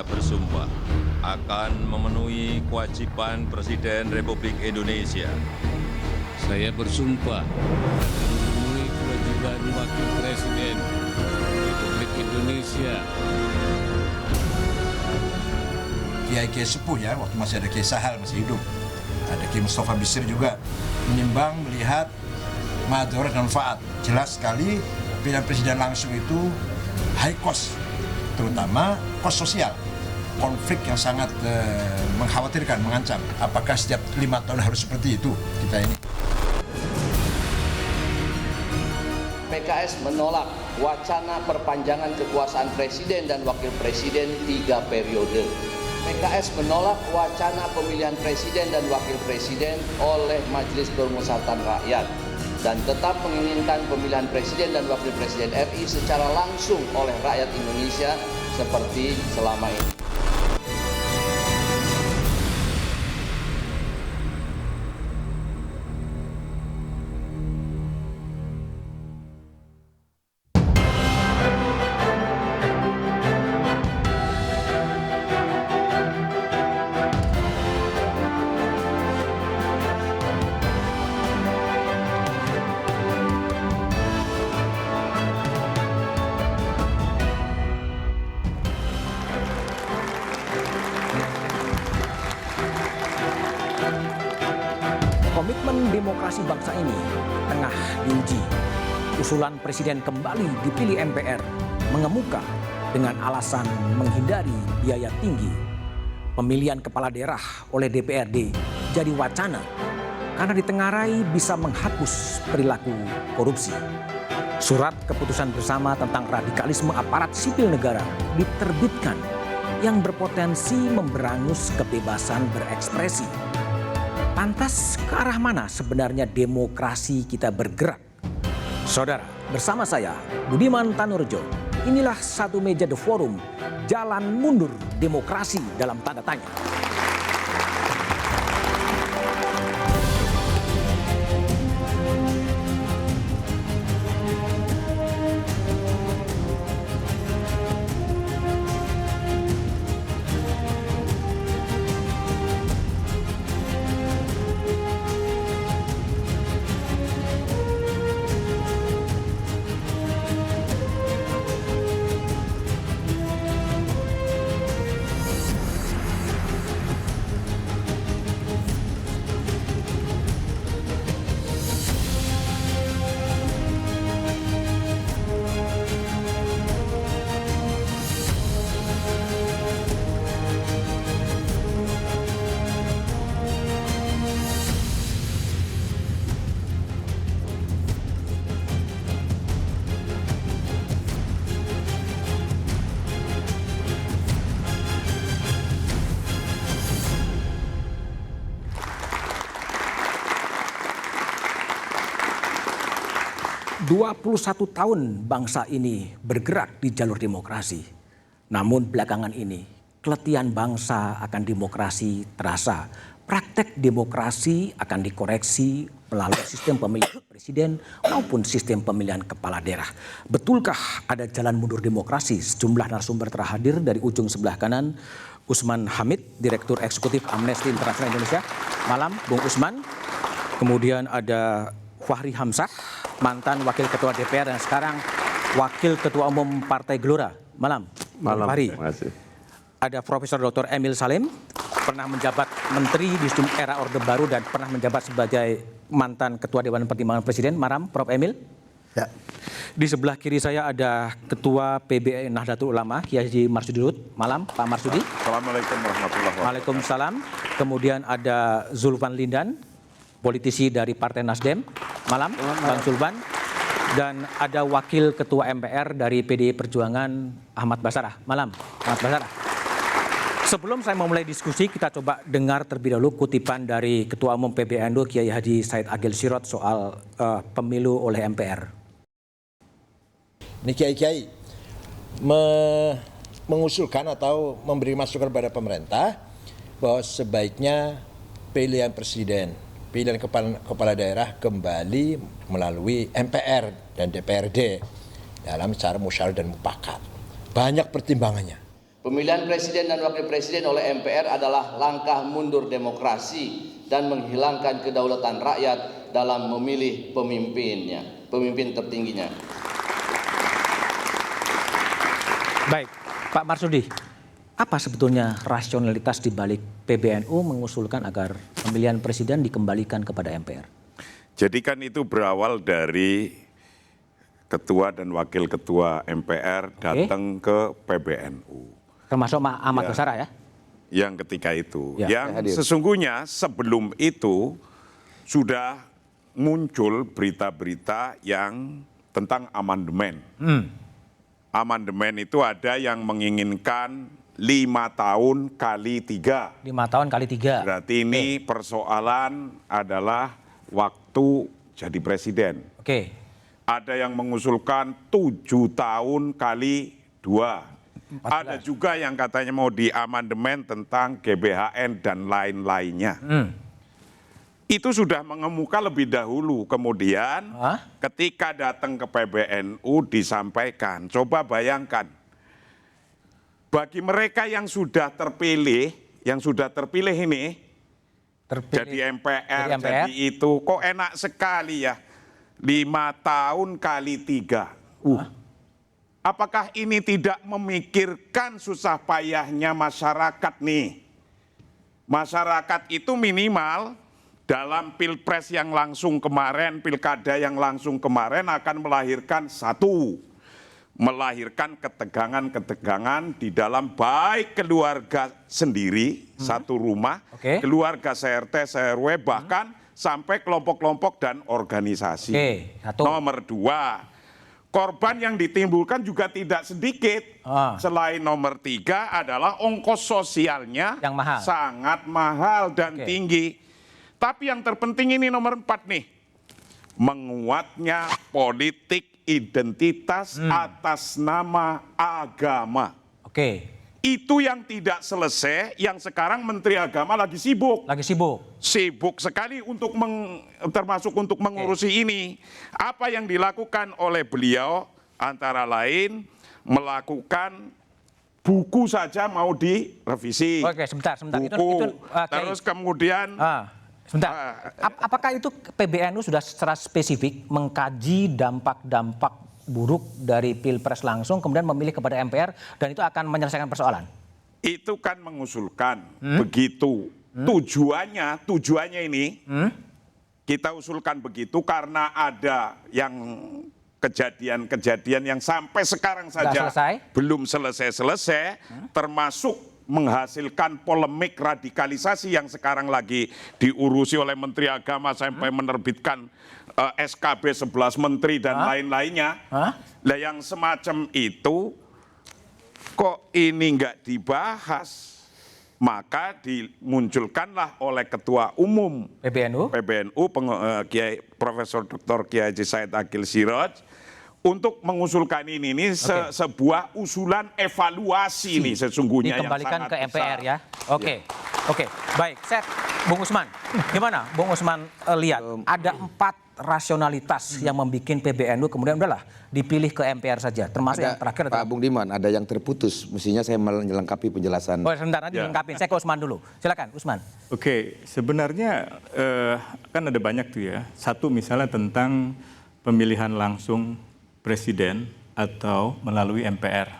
Saya bersumpah akan memenuhi kewajiban Presiden Republik Indonesia. Saya bersumpah akan memenuhi kewajiban Wakil Presiden Republik Indonesia. Kiai-kiai sepuh ya, waktu masih ada Kiai Sahal masih hidup, ada Kiai Mustafa Bisri juga menimbang melihat madharat dan manfaat. Jelas sekali pilihan presiden langsung itu high cost, terutama cost sosial, konflik yang sangat mengkhawatirkan, mengancam. Apakah setiap 5 tahun harus seperti itu kita ini? PKS menolak wacana perpanjangan kekuasaan presiden dan wakil presiden 3 periode. PKS menolak wacana pemilihan presiden dan wakil presiden oleh Majelis Permusyawaratan Rakyat dan tetap menginginkan pemilihan presiden dan wakil presiden RI secara langsung oleh rakyat Indonesia seperti selama ini. Komitmen demokrasi bangsa ini tengah diuji. Usulan presiden kembali dipilih MPR mengemuka dengan alasan menghindari biaya tinggi. Pemilihan kepala daerah oleh DPRD jadi wacana karena ditengarai bisa menghapus perilaku korupsi. Surat keputusan bersama tentang radikalisme aparat sipil negara diterbitkan yang berpotensi memberangus kebebasan berekspresi. Lantas ke arah mana sebenarnya demokrasi kita bergerak? Saudara, bersama saya Budiman Tanurjo, inilah Satu Meja The Forum, jalan mundur demokrasi dalam tanda tanya. Dua 21 tahun bangsa ini bergerak di jalur demokrasi. Namun belakangan ini keletihan bangsa akan demokrasi terasa. Praktek demokrasi akan dikoreksi melalui sistem pemilihan presiden maupun sistem pemilihan kepala daerah. Betulkah ada jalan mundur demokrasi? Sejumlah narasumber terhadir dari ujung sebelah kanan. Usman Hamid, Direktur Eksekutif Amnesty International Indonesia. Malam, Bung Usman. Kemudian ada Fahri Hamzah, mantan Wakil Ketua DPR dan sekarang Wakil Ketua Umum Partai Gelora. Malam, Malam, Fahri. terima kasih. Ada Profesor Dr. Emil Salim, pernah menjabat Menteri di era Orde Baru dan pernah menjabat sebagai mantan Ketua Dewan Pertimbangan Presiden. Malam, Prof. Emil. Ya. Di sebelah kiri saya ada Ketua PBI Nahdlatul Ulama, Kiai Haji Marsudi Lut. Malam, Pak Marsudi. Assalamualaikum warahmatullahi wabarakatuh. Waalaikumsalam. Kemudian ada Zulfan Lindan, politisi dari Partai Nasdem. Malam, Bang Zulfan. Dan ada Wakil Ketua MPR dari PDI Perjuangan, Ahmad Basarah. Malam, Ahmad Basarah. Sebelum saya memulai diskusi, kita coba dengar terlebih dahulu kutipan dari Ketua Umum PBNU Kiai Haji Said Agil Sirot soal pemilu oleh MPR. Ini kiai-kiai mengusulkan atau memberi masukan kepada pemerintah bahwa sebaiknya pilihan presiden, pilihan kepala daerah kembali melalui MPR dan DPRD dalam cara musyawarah dan mufakat. Banyak pertimbangannya. Pemilihan presiden dan wakil presiden oleh MPR adalah langkah mundur demokrasi dan menghilangkan kedaulatan rakyat dalam memilih pemimpinnya, pemimpin tertingginya. Baik, Pak Marsudi, apa sebetulnya rasionalitas di balik PBNU mengusulkan agar pemilihan presiden dikembalikan kepada MPR? Jadi kan itu berawal dari ketua dan wakil ketua MPR datang ke PBNU. Termasuk Ahmad Basara ya? Yang ketika itu. Ya, yang sesungguhnya sebelum itu sudah muncul berita-berita yang tentang amandemen. Amandemen itu ada yang menginginkan 5 tahun kali 3. 5 tahun kali 3. Berarti ini persoalan adalah waktu jadi presiden. Oke. Ada yang mengusulkan 7 tahun kali 2. 14. Ada juga yang katanya mau diamandemen tentang GBHN dan lain-lainnya. Itu sudah mengemuka lebih dahulu. Kemudian ketika datang ke PBNU disampaikan. Coba bayangkan. Bagi mereka yang sudah terpilih ini, jadi MPR, jadi itu, kok enak sekali ya. 5 tahun kali 3. Apakah ini tidak memikirkan susah payahnya masyarakat nih? Masyarakat itu minimal dalam pilpres yang langsung kemarin, pilkada yang langsung kemarin akan melahirkan ketegangan-ketegangan di dalam baik keluarga sendiri, satu rumah, keluarga CRT, CRW, bahkan sampai kelompok-kelompok dan organisasi. Nomor 2. Korban yang ditimbulkan juga tidak sedikit. Selain nomor 3 adalah ongkos sosialnya yang mahal. Sangat mahal dan tinggi. Tapi yang terpenting ini nomor 4 nih. Menguatnya politik identitas atas nama agama. Itu yang tidak selesai, yang sekarang Menteri Agama lagi sibuk. Sibuk sekali untuk termasuk untuk mengurusi ini. Apa yang dilakukan oleh beliau antara lain melakukan buku saja mau direvisi. Sebentar. Buku. Terus kemudian Apakah itu PBNU sudah secara spesifik mengkaji dampak-dampak buruk dari pilpres langsung kemudian memilih kepada MPR dan itu akan menyelesaikan persoalan? Itu kan mengusulkan begitu. Tujuannya ini kita usulkan begitu karena ada yang kejadian-kejadian yang sampai sekarang saja belum selesai-selesai, termasuk menghasilkan polemik radikalisasi yang sekarang lagi diurusi oleh Menteri Agama sampai menerbitkan SKB 11 Menteri dan lain-lainnya. Lah yang semacam itu kok ini nggak dibahas, maka dimunculkanlah oleh Ketua Umum PBNU Kiai Profesor Dr. Kiai Haji Said Akil Siraj untuk mengusulkan ini sebuah usulan evaluasi nih sesungguhnya dikembalikan yang ke MPR besar. ya. Oke. Baik, Bung Usman, gimana Bung Usman lihat ada 4 rasionalitas yang membuat PBNU kemudian udahlah dipilih ke MPR saja, termasuk yang terakhir. Pak Bung Diman, ada yang terputus, mestinya saya melengkapi penjelasan. Sebentar nanti dilengkapin, saya ke Usman dulu. Silakan Usman. Oke, sebenarnya kan ada banyak tuh ya. Satu misalnya tentang pemilihan langsung presiden atau melalui MPR.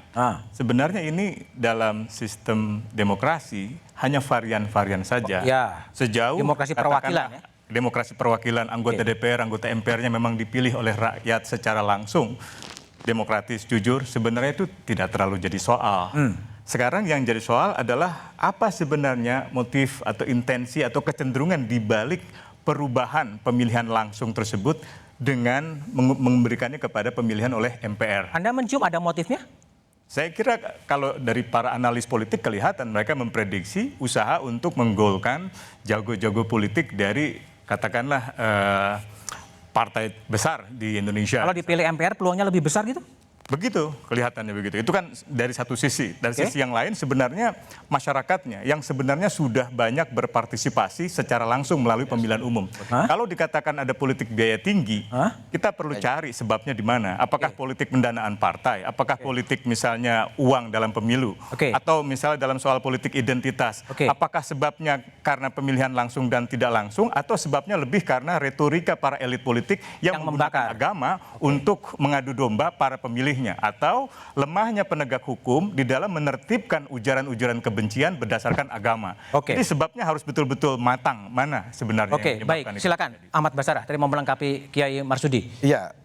Sebenarnya ini dalam sistem demokrasi hanya varian-varian saja. Sejauh demokrasi perwakilan ya. Demokrasi perwakilan anggota DPR, anggota MPR-nya memang dipilih oleh rakyat secara langsung, demokratis, jujur, sebenarnya itu tidak terlalu jadi soal. Sekarang yang jadi soal adalah apa sebenarnya motif atau intensi atau kecenderungan di balik perubahan pemilihan langsung tersebut dengan memberikannya kepada pemilihan oleh MPR. Anda mencium ada motifnya? Saya kira kalau dari para analis politik kelihatan mereka memprediksi usaha untuk menggolkan jago-jago politik dari katakanlah partai besar di Indonesia. Kalau dipilih MPR peluangnya lebih besar gitu? Begitu, kelihatannya begitu. Itu kan dari satu sisi. Dari sisi yang lain sebenarnya masyarakatnya yang sebenarnya sudah banyak berpartisipasi secara langsung melalui pemilihan umum. Kalau dikatakan ada politik biaya tinggi, kita perlu cari sebabnya di mana. Apakah politik pendanaan partai, apakah politik misalnya uang dalam pemilu, atau misalnya dalam soal politik identitas. Apakah sebabnya karena pemilihan langsung dan tidak langsung, atau sebabnya lebih karena retorika para elit politik yang menggunakan agama untuk mengadu domba para pemilih, atau lemahnya penegak hukum di dalam menertibkan ujaran-ujaran kebencian berdasarkan agama. Jadi sebabnya harus betul-betul matang mana sebenarnya. Baik, silakan Ahmad Basarah tadi mau melengkapi Kiai Marsudi. Iya,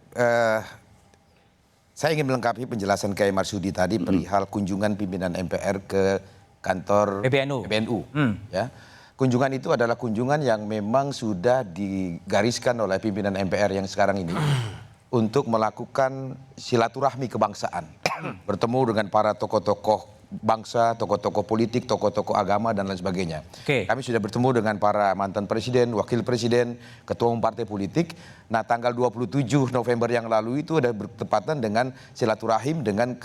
saya ingin melengkapi penjelasan Kiai Marsudi tadi perihal kunjungan pimpinan MPR ke kantor PBNU. Ya. Kunjungan itu adalah kunjungan yang memang sudah digariskan oleh pimpinan MPR yang sekarang ini untuk melakukan silaturahmi kebangsaan. Bertemu dengan para tokoh-tokoh bangsa, tokoh-tokoh politik, tokoh-tokoh agama, dan lain sebagainya. Kami sudah bertemu dengan para mantan presiden, wakil presiden, ketua umum partai politik. Nah, tanggal 27 November yang lalu itu ada bertepatan dengan silaturahim dengan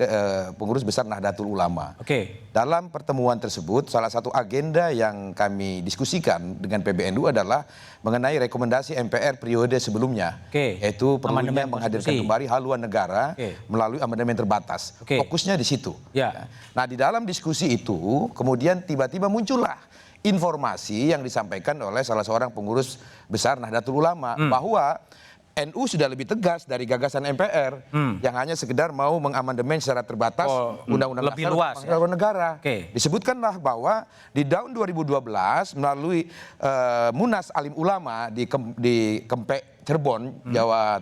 pengurus besar Nahdlatul Ulama. Dalam pertemuan tersebut, salah satu agenda yang kami diskusikan dengan PBNU adalah mengenai rekomendasi MPR periode sebelumnya, yaitu perlunya menghadirkan kembali haluan negara melalui amandemen terbatas. Fokusnya di situ. Nah, di dalam diskusi itu kemudian tiba-tiba muncullah informasi yang disampaikan oleh salah seorang pengurus besar Nahdlatul Ulama bahwa NU sudah lebih tegas dari gagasan MPR yang hanya sekedar mau mengamandemen secara terbatas Undang-Undang lebih luas haluan negara. Disebutkanlah bahwa di tahun 2012 melalui Munas Alim Ulama di Kempek Cirebon, Jawa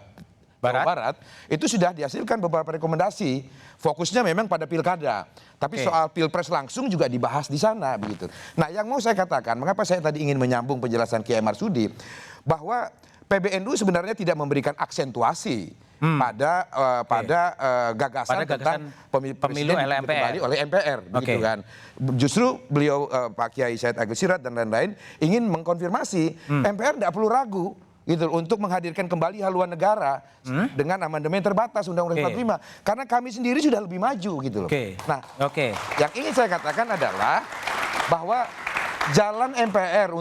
Barat, itu sudah dihasilkan beberapa rekomendasi. Fokusnya memang pada pilkada, tapi soal pilpres langsung juga dibahas di sana begitu. Nah, yang mau saya katakan, mengapa saya tadi ingin menyambung penjelasan Kiai Marsudi, bahwa PBNU sebenarnya tidak memberikan aksentuasi pada gagasan tentang pemilu kembali oleh MPR, begitu kan. Justru beliau Pak Kiai Said Agil Siraj dan lain-lain ingin mengkonfirmasi MPR tidak perlu ragu gitu untuk menghadirkan kembali haluan negara dengan amandemen terbatas Undang-Undang 45 karena kami sendiri sudah lebih maju gitu loh. Nah, yang ingin saya katakan adalah bahwa jalan MPR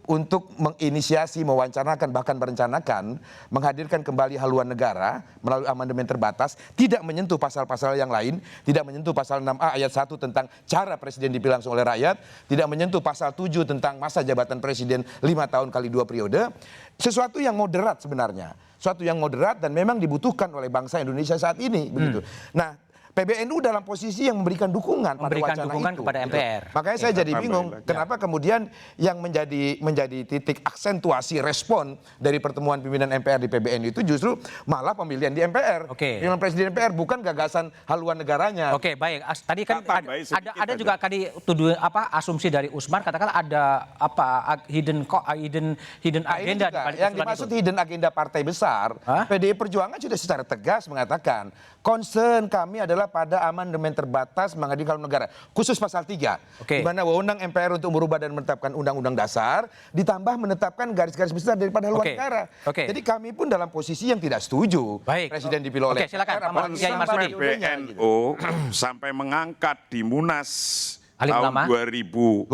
untuk menginisiasi, mewacanakan, bahkan merencanakan menghadirkan kembali haluan negara melalui amandemen terbatas, tidak menyentuh pasal-pasal yang lain, tidak menyentuh pasal 6A ayat 1 tentang cara presiden dipilih langsung oleh rakyat, tidak menyentuh pasal 7 tentang masa jabatan presiden 5 tahun kali 2 periode, sesuatu yang moderat sebenarnya, suatu yang moderat dan memang dibutuhkan oleh bangsa Indonesia saat ini, begitu. Nah, PBNU dalam posisi yang memberikan dukungan pada wacana itu kepada MPR. Makanya saya jadi bingung kenapa kemudian yang menjadi titik aksentuasi respon dari pertemuan pimpinan MPR di PBNU itu justru malah pemilihan di MPR. Pemilihan presiden MPR bukan gagasan haluan negaranya. Baik. Tadi kan ada juga tadi asumsi dari Usmar katakan ada hidden agenda yang dimaksud hidden agenda partai besar. PDI Perjuangan sudah secara tegas mengatakan concern kami adalah pada amandemen terbatas menghadirkan negara khusus pasal 3 di mana wewenang MPR untuk merubah dan menetapkan undang-undang dasar ditambah menetapkan garis-garis besar daripada haluan negara. Jadi kami pun dalam posisi yang tidak setuju presiden dipilih oleh PBNU sampai mengangkat di Munas tahun 2012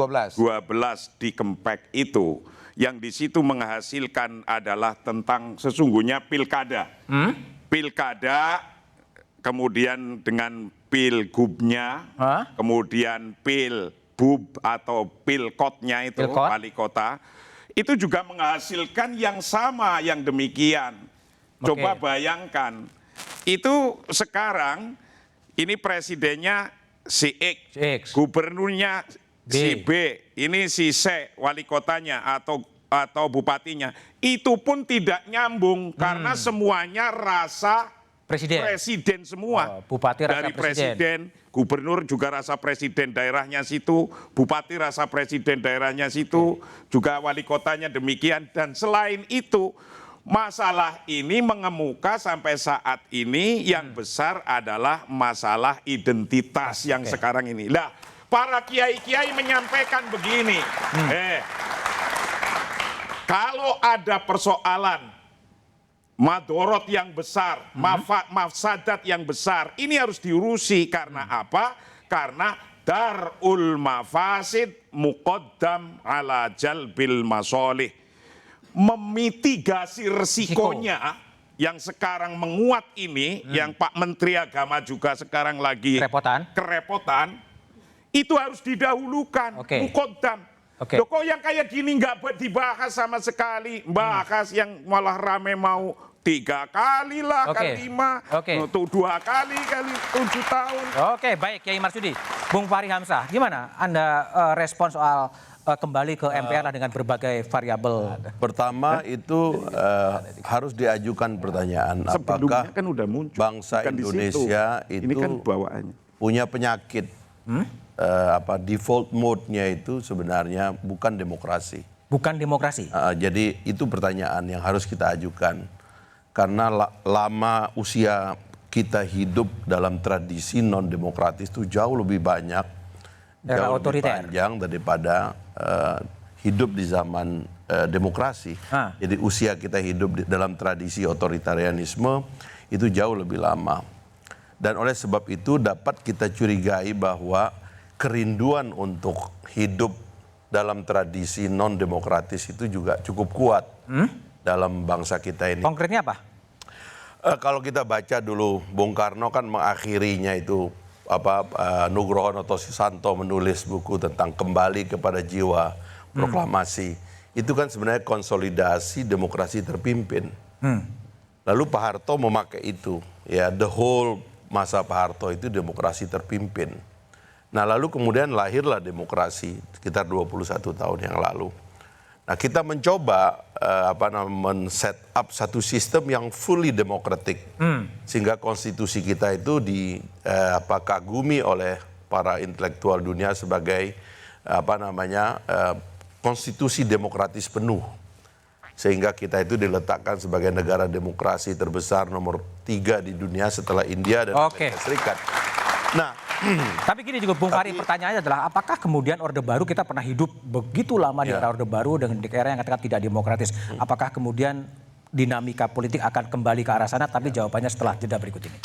di Kempek itu yang di situ menghasilkan adalah tentang sesungguhnya pilkada. Pilkada kemudian dengan pilgubnya, kemudian pilbub atau pilkotnya itu, wali kota, itu juga menghasilkan yang sama, yang demikian. Coba bayangkan, itu sekarang ini presidennya si X, gubernurnya si B, ini si C, wali kotanya atau bupatinya. Itu pun tidak nyambung karena semuanya rasa presiden semua. Bupati rasa dari presiden, gubernur juga rasa presiden daerahnya situ, bupati rasa presiden daerahnya situ, juga wali kotanya demikian. Dan selain itu, masalah ini mengemuka sampai saat ini yang besar adalah masalah identitas yang sekarang ini. Lah, para kiai-kiai menyampaikan begini, kalau ada persoalan madorot yang besar, mafsadat yang besar. Ini harus diurusi karena apa? Karena darul mafasid muqaddam ala jalbil masolih. Memitigasi resikonya yang sekarang menguat ini, yang Pak Menteri Agama juga sekarang lagi kerepotan, itu harus didahulukan, muqaddam. Loh, kok yang kayak gini nggak dibahas sama sekali, bahas yang malah rame mau 3 kali lah, kali 5, tuh 2 kali 7 tahun. Oke, baik Kiai Marsudi. Bung Fahri Hamzah, gimana Anda respon soal kembali ke MPR dengan berbagai variabel? Pertama itu harus diajukan pertanyaan, apakah kan udah muncul, bangsa Indonesia itu ini kan bawaannya punya penyakit, default mode-nya itu sebenarnya bukan demokrasi. Bukan demokrasi? Jadi itu pertanyaan yang harus kita ajukan. Karena lama usia kita hidup dalam tradisi non-demokratis itu jauh lebih banyak, jauh lebih panjang daripada hidup di zaman demokrasi. Jadi usia kita hidup dalam tradisi otoritarianisme itu jauh lebih lama. Dan oleh sebab itu dapat kita curigai bahwa kerinduan untuk hidup dalam tradisi non-demokratis itu juga cukup kuat dalam bangsa kita ini. Konkretnya apa? Kalau kita baca dulu, Bung Karno kan mengakhirinya itu Nugroho Notosisanto menulis buku tentang kembali kepada jiwa proklamasi. Itu kan sebenarnya konsolidasi demokrasi terpimpin. Lalu Pak Harto memakai itu, ya the whole masa Pak Harto itu demokrasi terpimpin. Nah lalu kemudian lahirlah demokrasi sekitar 21 tahun yang lalu. Nah kita mencoba men-set up satu sistem yang fully demokratik, sehingga konstitusi kita itu dikagumi oleh para intelektual dunia sebagai konstitusi demokratis penuh, sehingga kita itu diletakkan sebagai negara demokrasi terbesar nomor 3 di dunia setelah India dan Amerika Serikat. Nah, tapi gini juga Bung Fahri, pertanyaannya adalah apakah kemudian Orde Baru, kita pernah hidup begitu lama di era Orde Baru dengan era yang katakan tidak demokratis. Apakah kemudian dinamika politik akan kembali ke arah sana? Tapi jawabannya setelah jeda berikut ini.